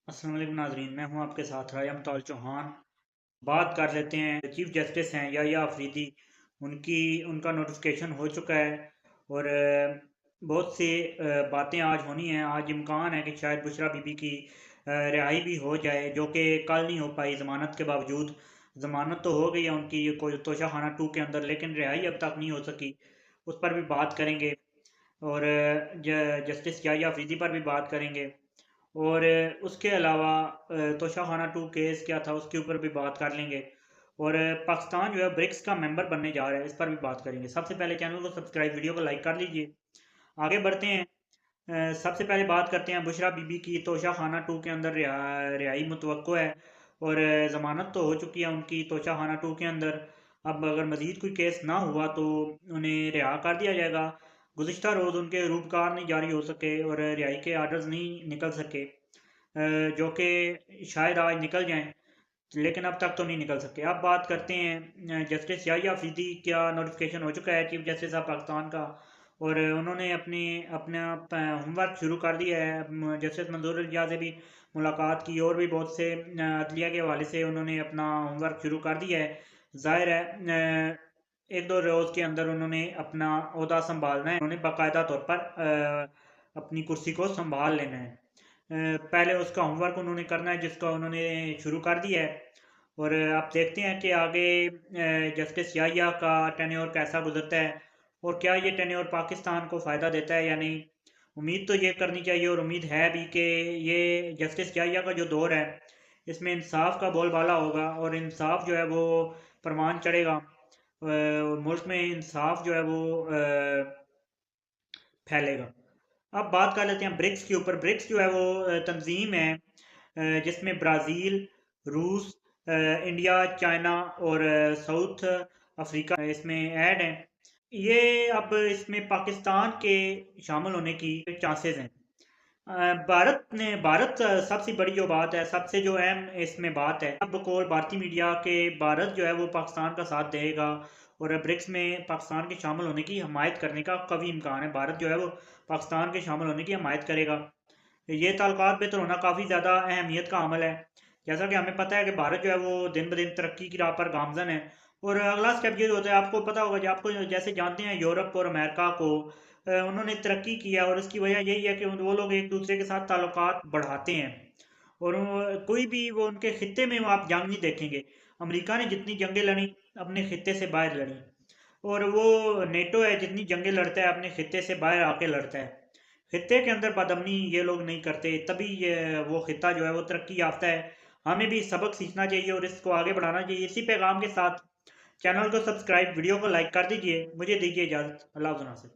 अस्सलाम वालेकुम नाजरीन, मैं हूं आपके साथ रायम तौल चौहान। बात कर लेते हैं, चीफ जस्टिस हैं या अफरीदी, उनकी उनका नोटिफिकेशन हो चुका है। और बहुत सी बातें आज होनी हैं। आज इम्कान है कि शायद बुशरा बीबी की रिहाई भी हो जाए, जो कि कल नहीं हो पाई ज़मानत के बावजूद। ज़मानत तो हो गई है उनकी कोई तोशा खाना 2 के अंदर, लेकिन रिहाई अब तक नहीं हो सकी। उस पर भी बात करेंगे। और जस्टिस या अफरीदी पर भी बात करेंगे। और उसके अलावा तोशा खाना 2 केस क्या था, उसके ऊपर भी बात कर लेंगे। और पाकिस्तान जो है ब्रिक्स का मेंबर बनने जा रहा है, इस पर भी बात करेंगे। सबसे पहले चैनल को सब्सक्राइब, वीडियो को लाइक कर लीजिए। आगे बढ़ते हैं। सबसे पहले बात करते हैं बुशरा बीबी की। तोशा खाना 2 के अंदर रिहाई मुतवक्को है। और ज़मानत तो हो चुकी है उनकी तोशा खाना 2 के अंदर। अब अगर मज़ीद कोई केस ना हुआ तो उन्हें रिहा कर दिया जाएगा। गुज़िश्ता रोज़ उनके रूपकार नहीं जारी हो सके और रिहाई के आर्डर्स नहीं निकल सके, जो कि शायद आज निकल जाएं, लेकिन अब तक तो नहीं निकल सके। अब बात करते हैं जस्टिस याहिया अफरीदी का नोटिफिकेशन हो चुका है, चीफ जस्टिस ऑफ पाकिस्तान का। और उन्होंने अपना होमवर्क शुरू कर दिया है। जस्टिस मंजूर अलिया से भी मुलाकात की, और भी बहुत से अदलिया के हवाले से उन्होंने अपना होमवर्क शुरू कर दिया है। जाहिर है एक दो रोज़ के अंदर उन्होंने अपना ओहदा संभालना है। उन्होंने बाकायदा तौर पर अपनी कुर्सी को संभाल लेना है। पहले उसका होमवर्क उन्होंने करना है, जिसका उन्होंने शुरू कर दिया है। और आप देखते हैं कि आगे जस्टिस याहिया का टेन्योर कैसा गुजरता है, और क्या ये टेन्योर पाकिस्तान को फ़ायदा देता है या नहीं। उम्मीद तो ये करनी चाहिए, और उम्मीद है भी कि ये जस्टिस याहिया का जो दौर है, इसमें इंसाफ का बोलबाला होगा, और इंसाफ जो है वो परवान चढ़ेगा। और मुल्क में इंसाफ जो है वो फैलेगा। अब बात कर लेते हैं ब्रिक्स के ऊपर। ब्रिक्स जो है वो तंजीम है जिसमें ब्राज़ील, रूस, इंडिया, चाइना और साउथ अफ्रीका इसमें ऐड हैं। ये अब इसमें पाकिस्तान के शामिल होने की चांसेस हैं। भारत सबसे बड़ी जो बात है, सबसे जो अहम इसमें बात है, अब बकौल भारतीय मीडिया के, भारत जो है वो पाकिस्तान का साथ देगा और ब्रिक्स में पाकिस्तान के शामिल होने की हमायत करने का कभी इम्कान है। भारत जो है वो पाकिस्तान के शामिल होने की हमायत करेगा। ये ताल्लुकात बेहतर होना काफ़ी ज़्यादा अहमियत का अमल है। जैसा कि हमें पता है कि भारत जो है वो दिन ब दिन तरक्की की राह पर गामजन है। और अगला स्टेप ये होता है, आपको पता होगा, जो आपको जैसे जानते हैं यूरोप और अमेरिका को, उन्होंने तरक्की किया, और इसकी वजह यही है कि वो लोग एक दूसरे के साथ ताल्लुकात बढ़ाते हैं। और कोई भी वो उनके खित्ते में वो आप जंग नहीं देखेंगे। अमेरिका ने जितनी जंगें लड़ी, अपने खित्ते से बाहर लड़ी। और वो नेटो है, जितनी जंगें लड़ता है अपने खित्ते से बाहर आके लड़ता है। खित्ते के अंदर बदअमनी ये लोग नहीं करते, तभी ये वो खित्ता जो है वो तरक्की याफ्ता है। हमें भी सबक सीखना चाहिए और इसको आगे बढ़ाना चाहिए। इसी पैगाम के साथ चैनल को सब्सक्राइब, वीडियो को लाइक कर दीजिए। मुझे दीजिए इजाज़त। अल्लाह हाफ़िज़।